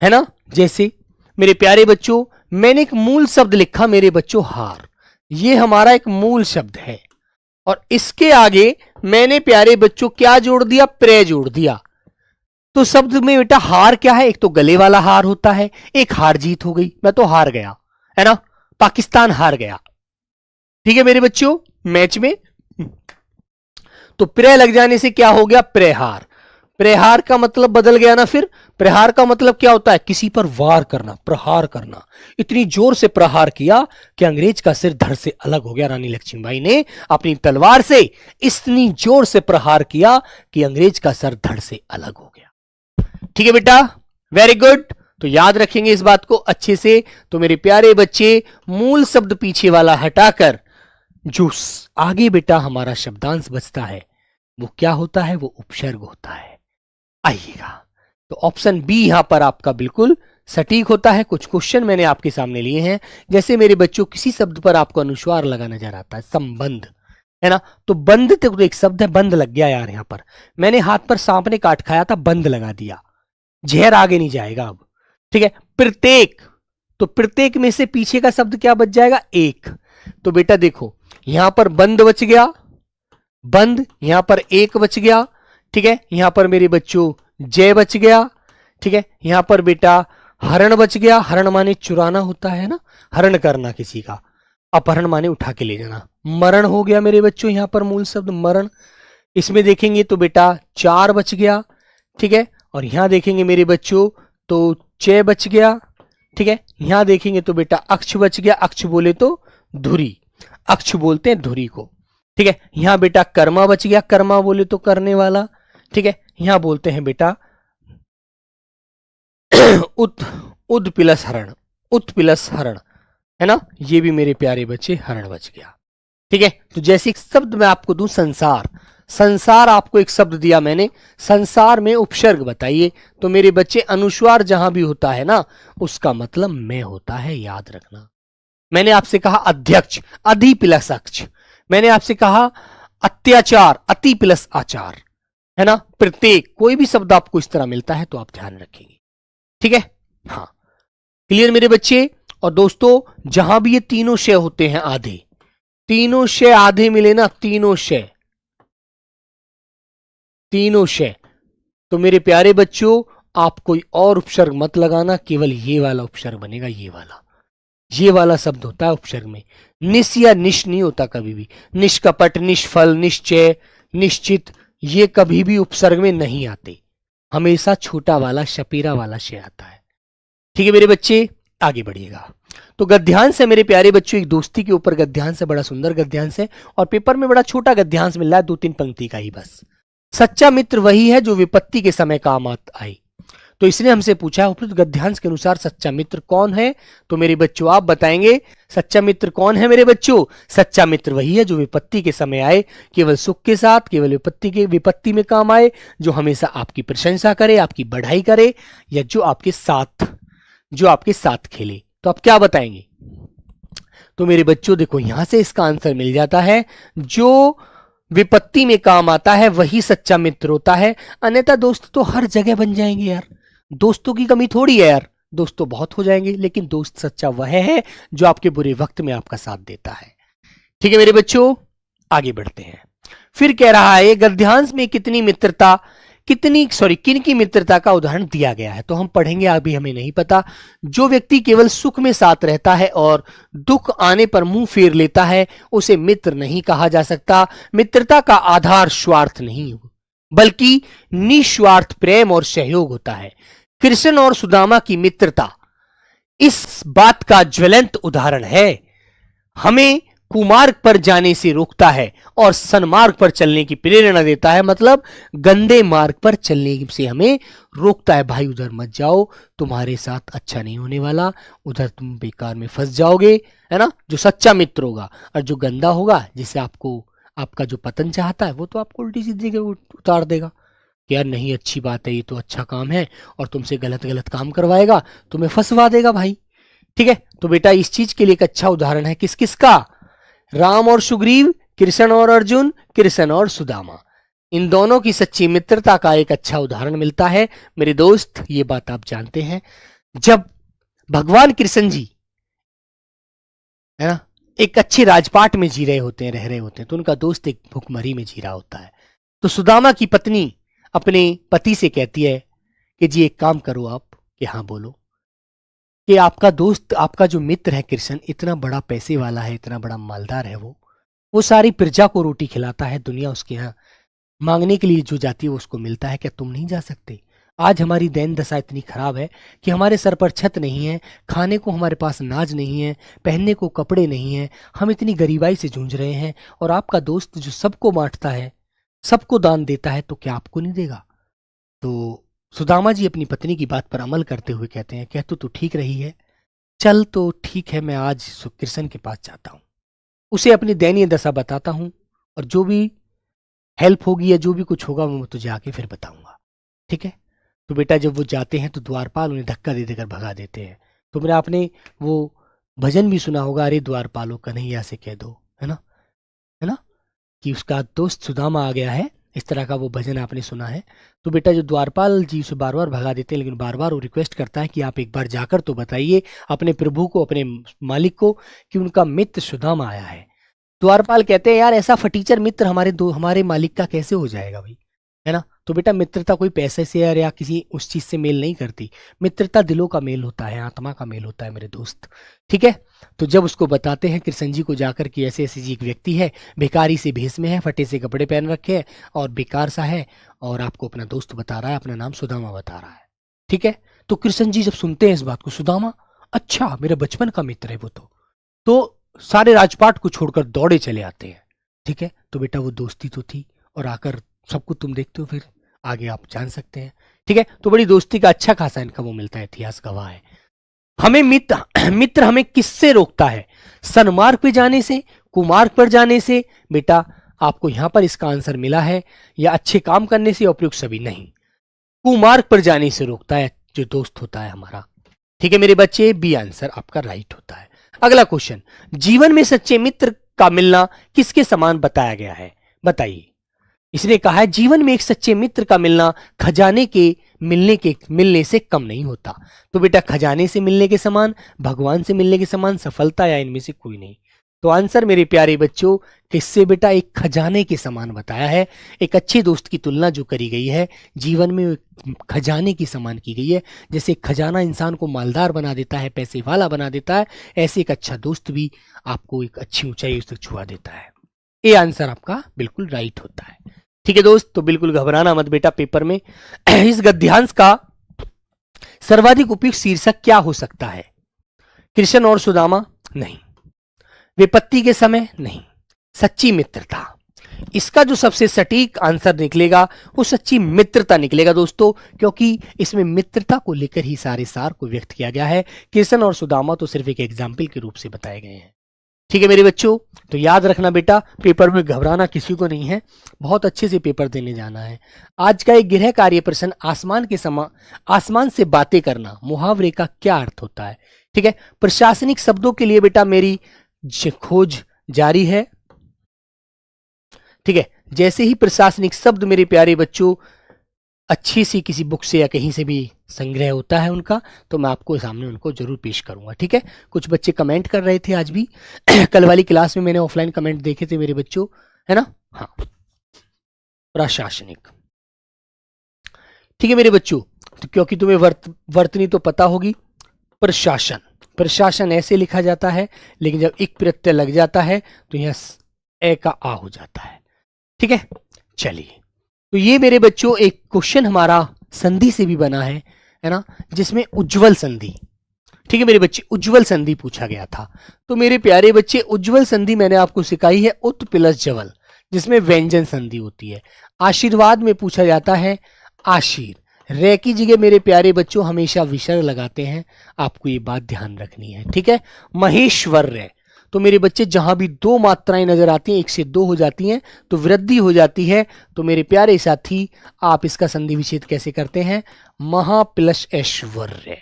है ना। जैसे मेरे प्यारे बच्चों, मैंने एक मूल शब्द लिखा मेरे बच्चों, हार, ये हमारा एक मूल शब्द है, और इसके आगे मैंने प्यारे बच्चों क्या जोड़ दिया, प्रे जोड़ दिया। तो शब्द में बेटा हार क्या है, एक तो गले वाला हार होता है, एक हार जीत हो गई, मैं तो हार गया, है ना, पाकिस्तान हार गया, ठीक है मेरे बच्चों, मैच में। तो प्रे लग जाने से क्या हो गया, प्रेहार। प्रहार का मतलब बदल गया ना, फिर प्रहार का मतलब क्या होता है, किसी पर वार करना, प्रहार करना। इतनी जोर से प्रहार किया कि अंग्रेज का सिर धड़ से अलग हो गया। रानी लक्ष्मीबाई ने अपनी तलवार से इतनी जोर से प्रहार किया कि अंग्रेज का सर धड़ से अलग हो गया, ठीक है बेटा, वेरी गुड। तो याद रखेंगे इस बात को अच्छे से। तो मेरे प्यारे बच्चे, मूल शब्द पीछे वाला हटाकर जो आगे बेटा हमारा शब्दांश बचता है वो क्या होता है, वो उपसर्ग होता है। आइएगा, तो ऑप्शन बी यहां पर आपका बिल्कुल सटीक होता है। कुछ क्वेश्चन मैंने आपके सामने लिए हैं, जैसे मेरे बच्चों किसी शब्द पर आपको अनुस्वार लगा नजर आता है, संबंध, है ना। तो बंद तो एक शब्द है, बंद लग गया यार, यहां पर मैंने हाथ पर सांप ने काट खाया था, बंद लगा दिया, जहर आगे नहीं जाएगा अब, ठीक है। प्रत्येक, तो प्रत्येक में से पीछे का शब्द क्या बच जाएगा, एक। तो बेटा देखो, यहां पर बंद बच गया, बंद, यहां पर एक बच गया, ठीक है। यहां पर मेरे बच्चों जय बच गया, ठीक है। यहां पर बेटा हरण बच गया, हरण माने चुराना होता है ना, हरण करना किसी का, अपहरण माने उठा के ले जाना। मरण हो गया मेरे बच्चों, यहां पर मूल शब्द मरण। इसमें देखेंगे तो बेटा चार बच गया, ठीक है। और यहां देखेंगे मेरे बच्चों तो चे बच गया, ठीक है। यहां देखेंगे तो बेटा अक्ष बच गया, अक्ष बोले तो धुरी, अक्ष बोलते हैं धुरी को, ठीक है। यहां बेटा कर्मा बच गया, कर्मा बोले तो करने वाला, ठीक है। यहां बोलते हैं बेटा उद प्लस हरण, उत प्लस हरण, है ना, ये भी मेरे प्यारे बच्चे हरण बच गया, ठीक है। तो जैसे एक शब्द मैं आपको दूं संसार, संसार आपको एक शब्द दिया मैंने, संसार में उपसर्ग बताइए। तो मेरे बच्चे अनुस्वार जहां भी होता है ना, उसका मतलब मैं होता है, याद रखना। मैंने आपसे कहा अध्यक्ष, अधि प्लस अक्ष। मैंने आपसे कहा अत्याचार, अति प्लस आचार, है ना। प्रत्येक कोई भी शब्द आपको इस तरह मिलता है तो आप ध्यान रखेंगे, ठीक है। हाँ, क्लियर मेरे बच्चे। और दोस्तों, जहां भी ये तीनों शय होते हैं आधे, तीनों शय आधे मिले ना, तीनों शय, तीनों शय, तो मेरे प्यारे बच्चों आप कोई और उपसर्ग मत लगाना, केवल ये वाला उपसर्ग बनेगा, ये वाला शब्द होता है उपसर्ग में। निश या निश नहीं होता कभी भी। निष्कपट, निष्फल, निश्चय, निश्चित, ये कभी भी उपसर्ग में नहीं आते। हमेशा छोटा वाला शपेरा वाला शय आता है, ठीक है मेरे बच्चे। आगे बढ़िएगा। तो गद्यांश है मेरे प्यारे बच्चों, एक दोस्ती के ऊपर गद्यांश है, बड़ा सुंदर गद्यांश है, और पेपर में बड़ा छोटा गद्यांश मिल रहा है, 2-3 पंक्ति का ही बस। सच्चा मित्र वही है जो विपत्ति के समय काम आए। तो इसने हमसे पूछा है उपयुक्त गद्यांश के अनुसार सच्चा मित्र कौन है। तो मेरे बच्चों आप बताएंगे सच्चा मित्र कौन है मेरे बच्चों। सच्चा मित्र वही है जो विपत्ति के समय आए, केवल सुख के साथ, केवल विपत्ति में काम आए, जो हमेशा आपकी प्रशंसा करे, आपकी बढ़ाई करे, या जो आपके साथ खेले। तो आप क्या बताएंगे। तो मेरे बच्चों देखो, यहां से इसका आंसर मिल जाता है, जो विपत्ति में काम आता है वही सच्चा मित्र होता है। अन्यथा दोस्त तो हर जगह बन जाएंगे यार, दोस्तों की कमी थोड़ी है यार, दोस्त तो बहुत हो जाएंगे, लेकिन दोस्त सच्चा वह है जो आपके बुरे वक्त में आपका साथ देता है, ठीक है मेरे बच्चों। आगे बढ़ते हैं। फिर कह रहा है गद्यांश में किन की मित्रता का उदाहरण दिया गया है। तो हम पढ़ेंगे, अभी हमें नहीं पता। जो व्यक्ति केवल सुख में साथ रहता है और दुख आने पर मुंह फेर लेता है, उसे मित्र नहीं कहा जा सकता। मित्रता का आधार स्वार्थ नहीं बल्कि निस्वार्थ प्रेम और सहयोग होता है। कृष्ण और सुदामा की मित्रता इस बात का ज्वलंत उदाहरण है। हमें कुमार्ग पर जाने से रोकता है और सन्मार्ग पर चलने की प्रेरणा देता है, मतलब गंदे मार्ग पर चलने से हमें रोकता है। भाई उधर मत जाओ, तुम्हारे साथ अच्छा नहीं होने वाला, उधर तुम बेकार में फंस जाओगे, है ना। जो सच्चा मित्र होगा, और जो गंदा होगा, जिसे आपका जो पतन चाहता है, वो तो आपको उल्टी सीधी जगह उतार देगा कि यार नहीं, अच्छी बात है, ये तो अच्छा काम है, और तुमसे गलत काम करवाएगा, तुम्हें फंसवा देगा भाई, ठीक है। तो बेटा इस चीज के लिए एक अच्छा उदाहरण है किसका, राम और सुग्रीव, कृष्ण और अर्जुन, कृष्ण और सुदामा, इन दोनों की सच्ची मित्रता का एक अच्छा उदाहरण मिलता है मेरे दोस्त। ये बात आप जानते हैं, जब भगवान कृष्ण जी, है ना, एक अच्छे राजपाट में जी रहे होते हैं, रह रहे होते हैं, तो उनका दोस्त एक भुखमरी में जी रहा होता है। तो सुदामा की पत्नी अपने पति से कहती है कि जी एक काम करो आप, कि हाँ बोलो, कि आपका दोस्त, आपका जो मित्र है कृष्ण, इतना बड़ा पैसे वाला है, इतना बड़ा मालदार है, वो सारी प्रजा को रोटी खिलाता है, दुनिया उसके यहाँ मांगने के लिए जो जाती है उसको मिलता है, क्या तुम नहीं जा सकते। आज हमारी दैन दशा इतनी खराब है कि हमारे सर पर छत नहीं है, खाने को हमारे पास अनाज नहीं है, पहनने को कपड़े नहीं है, हम इतनी गरीबाई से जूझ रहे हैं, और आपका दोस्त जो सबको बांटता है, सबको दान देता है, तो क्या आपको नहीं देगा। तो सुदामा जी अपनी पत्नी की बात पर अमल करते हुए कहते हैं, कह तो ठीक रही है, चल तो ठीक है, मैं आज कृष्ण के पास जाता हूं, उसे अपनी दयनीय दशा बताता हूं, और जो भी हेल्प होगी या जो भी कुछ होगा मैं तुझे आके फिर बताऊंगा, ठीक है। तो बेटा जब वो जाते हैं तो द्वारपाल उन्हें धक्का दे देकर भगा देते हैं। तुमने आपने वो भजन भी सुना होगा, अरे द्वारपालो कन्हैया से कह दो, है ना, कि उसका दोस्त सुदामा आ गया है, इस तरह का वो भजन आपने सुना है। तो बेटा जो द्वारपाल जी उसे बार बार भगा देते हैं, लेकिन बार बार वो रिक्वेस्ट करता है कि आप एक बार जाकर तो बताइए अपने प्रभु को, अपने मालिक को, कि उनका मित्र सुदामा आया है। द्वारपाल कहते हैं यार ऐसा फटीचर मित्र हमारे मालिक का कैसे हो जाएगा भाई, है ना। तो बेटा मित्रता कोई पैसे से या किसी उस चीज से मेल नहीं करती, मित्रता दिलों का मेल होता है, आत्मा का मेल होता है मेरे दोस्त, ठीक है। तो जब उसको बताते हैं कृष्ण जी को जाकर कि ऐसे ऐसे जी एक व्यक्ति है, भिखारी से भेष में है, फटे से कपड़े पहन रखे हैं और बेकार सा है, और आपको अपना दोस्त बता रहा है, अपना नाम सुदामा बता रहा है, ठीक है। तो कृष्ण जी जब सुनते हैं इस बात को, सुदामा, अच्छा मेरे बचपन का मित्र है वो, तो सारे राजपाट को छोड़कर दौड़े चले आते हैं, ठीक है। तो बेटा वो दोस्ती तो थी, और आकर सब कुछ तुम देखते हो, फिर आगे आप जान सकते हैं, ठीक है। तो बड़ी दोस्ती का अच्छा खासा इनका वो मिलता है, इतिहास गवाह है। हमें मित्र हमें किससे रोकता है, सन्मार्ग पे जाने से, कुमार्ग पर जाने से। बेटा आपको यहां पर इसका आंसर मिला है, या अच्छे काम करने से उपयुक्त सभी नहीं, कुमार्ग पर जाने से रोकता है जो दोस्त होता है हमारा। ठीक है मेरे बच्चे, बी आंसर आपका राइट होता है। अगला क्वेश्चन, जीवन में सच्चे मित्र का मिलना किसके समान बताया गया है, बताइए। इसने कहा है जीवन में एक सच्चे मित्र का मिलना खजाने के मिलने से कम नहीं होता। तो बेटा खजाने से मिलने के समान, भगवान से मिलने के समान सफलता या इनमें से कोई नहीं। तो आंसर मेरे प्यारे बच्चों किससे बेटा, एक खजाने के समान बताया है। एक अच्छे दोस्त की तुलना जो करी गई है जीवन में खजाने के समान की गई है। जैसे खजाना इंसान को मालदार बना देता है, पैसे वाला बना देता है, ऐसे एक अच्छा दोस्त भी आपको एक अच्छी ऊंचाई तक छुआ देता है। ये आंसर आपका बिल्कुल राइट होता है। ठीक है दोस्त, तो बिल्कुल घबराना मत बेटा पेपर में। इस गद्यांश का सर्वाधिक उपयुक्त शीर्षक क्या हो सकता है? कृष्ण और सुदामा नहीं, विपत्ति के समय नहीं, सच्ची मित्रता। इसका जो सबसे सटीक आंसर निकलेगा वो सच्ची मित्रता निकलेगा दोस्तों, क्योंकि इसमें मित्रता को लेकर ही सारे सार को व्यक्त किया गया है। कृष्ण और सुदामा तो सिर्फ एक एग्जाम्पल के रूप से बताए गए हैं। ठीक है मेरे बच्चों, तो याद रखना बेटा पेपर में घबराना किसी को नहीं है, बहुत अच्छे से पेपर देने जाना है। आज का एक गृह कार्य प्रश्न, आसमान से बातें करना मुहावरे का क्या अर्थ होता है? ठीक है, प्रशासनिक शब्दों के लिए बेटा मेरी खोज जारी है। ठीक है, जैसे ही प्रशासनिक शब्द मेरे प्यारे बच्चों अच्छी सी किसी बुक से या कहीं से भी संग्रह होता है उनका, तो मैं आपको सामने उनको जरूर पेश करूंगा। ठीक है, कुछ बच्चे कमेंट कर रहे थे आज भी कल वाली क्लास में मैंने ऑफलाइन कमेंट देखे थे मेरे बच्चों, है ना। हाँ, प्रशासनिक। ठीक है मेरे बच्चों, तो क्योंकि तुम्हें वर्तनी तो पता होगी। प्रशासन, प्रशासन ऐसे लिखा जाता है, लेकिन जब एक प्रत्यय लग जाता है तो यहां ए का आ हो जाता है। ठीक है, चलिए, तो ये मेरे बच्चों एक क्वेश्चन हमारा संधि से भी बना है ना, जिसमें उज्जवल संधि। ठीक है मेरे बच्चे, उज्जवल संधि पूछा गया था। तो मेरे प्यारे बच्चे उज्जवल संधि मैंने आपको सिखाई है उत प्लस जवल, जिसमें व्यंजन संधि होती है। आशीर्वाद में पूछा जाता है आशीर, रे की जगह मेरे प्यारे बच्चों हमेशा विसर्ग लगाते हैं, आपको ये बात ध्यान रखनी है। ठीक है, महेश्वर, तो मेरे बच्चे जहां भी दो मात्राएं नजर आती हैं, एक से दो हो जाती हैं तो वृद्धि हो जाती है। तो मेरे प्यारे साथी आप इसका संधि विच्छेद कैसे करते हैं? महा प्लस ऐश्वर्य।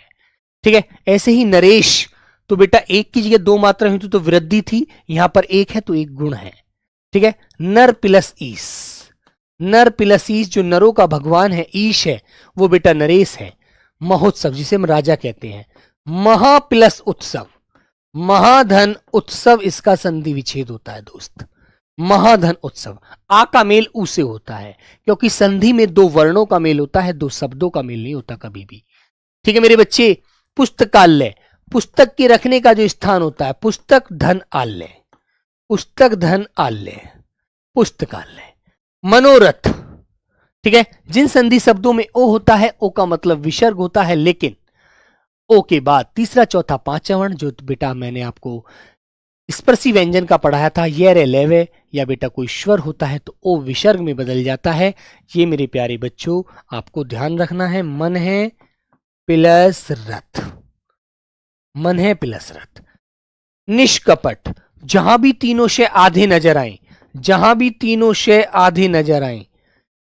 ठीक है, ऐसे ही नरेश, तो बेटा एक की जगह दो मात्रा हुई तो वृद्धि थी, यहां पर एक है तो एक गुण है। ठीक है, नर प्लस ईश, नर प्लस ईश, जो नरों का भगवान है ईश है, वो बेटा नरेश है। महोत्सव जिसे हम राजा कहते हैं, महा प्लस उत्सव, महाधन उत्सव, इसका संधि विच्छेद होता है दोस्त। महाधन उत्सव, आ का मेल ऊ से होता है, क्योंकि संधि में दो वर्णों का मेल होता है, दो शब्दों का मेल नहीं होता कभी भी। ठीक है मेरे बच्चे, पुस्तकालय, पुस्तक के रखने का जो स्थान होता है, पुस्तक धन आलय, पुस्तक धन आलय, पुस्तकालय। मनोरथ, ठीक है, जिन संधि शब्दों में ओ होता है, ओ का मतलब विसर्ग होता है, लेकिन ओ के बाद तीसरा चौथा पांचवा वर्ण जो बेटा मैंने आपको स्पर्शी व्यंजन का पढ़ाया था, ये रे लेवे, या बेटा कोई स्वर होता है तो ओ विसर्ग में बदल जाता है। ये मेरे प्यारे बच्चों आपको ध्यान रखना है। मन है प्लस रथ, मन है प्लस रथ। निष्कपट, जहां भी तीनों शय आधे नजर आए, जहां भी तीनों शय आधे नजर आए,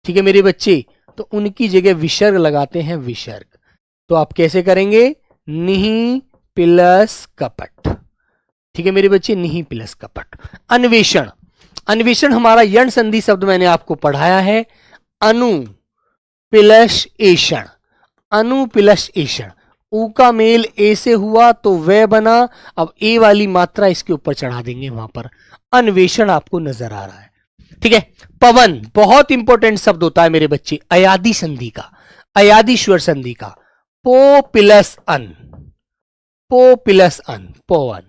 ठीक है मेरे बच्चे, तो उनकी जगह विसर्ग लगाते हैं, विसर्ग। तो आप कैसे करेंगे? निहि प्लस कपट। ठीक है मेरे बच्चे, निहि प्लस कपट। अन्वेषण, अन्वेषण हमारा यण संधि शब्द मैंने आपको पढ़ाया है, अनु प्लस एषण, अनु प्लस एषण। ऊ का मेल ए से हुआ तो वह बना, अब ए वाली मात्रा इसके ऊपर चढ़ा देंगे, वहां पर अन्वेषण आपको नजर आ रहा है। ठीक है, पवन बहुत इंपॉर्टेंट शब्द होता है मेरे बच्चे, अयादि संधि का, अयादि स्वर संधि का, पो प्लस अन, पो प्लस अन, पवन।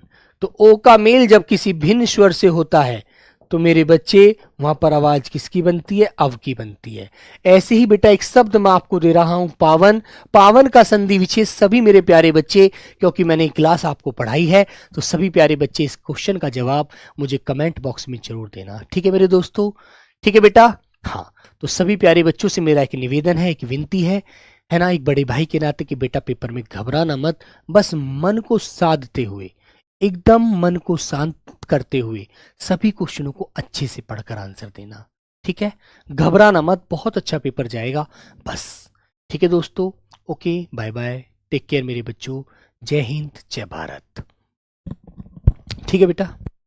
तो ओ का मेल जब किसी भिन्न स्वर से होता है तो मेरे बच्चे वहां पर आवाज किसकी बनती है? अव की बनती है। ऐसे ही बेटा एक शब्द मैं आपको दे रहा हूं, पावन। पावन का संधि विच्छेद सभी मेरे प्यारे बच्चे, क्योंकि मैंने क्लास आपको पढ़ाई है, तो सभी प्यारे बच्चे इस क्वेश्चन का जवाब मुझे कमेंट बॉक्स में जरूर देना। ठीक है मेरे दोस्तों, ठीक है बेटा। हाँ, तो सभी प्यारे बच्चों से मेरा एक निवेदन है, एक विनती है ना, एक बड़े भाई के नाते कि बेटा पेपर में घबराना मत, बस मन को साधते हुए एकदम मन को शांत करते हुए सभी क्वेश्चनों को अच्छे से पढ़कर आंसर देना, ठीक है। घबराना मत, बहुत अच्छा पेपर जाएगा बस। ठीक है दोस्तों, okay, bye bye, take care मेरे बच्चों, जय हिंद जय भारत। ठीक है बेटा।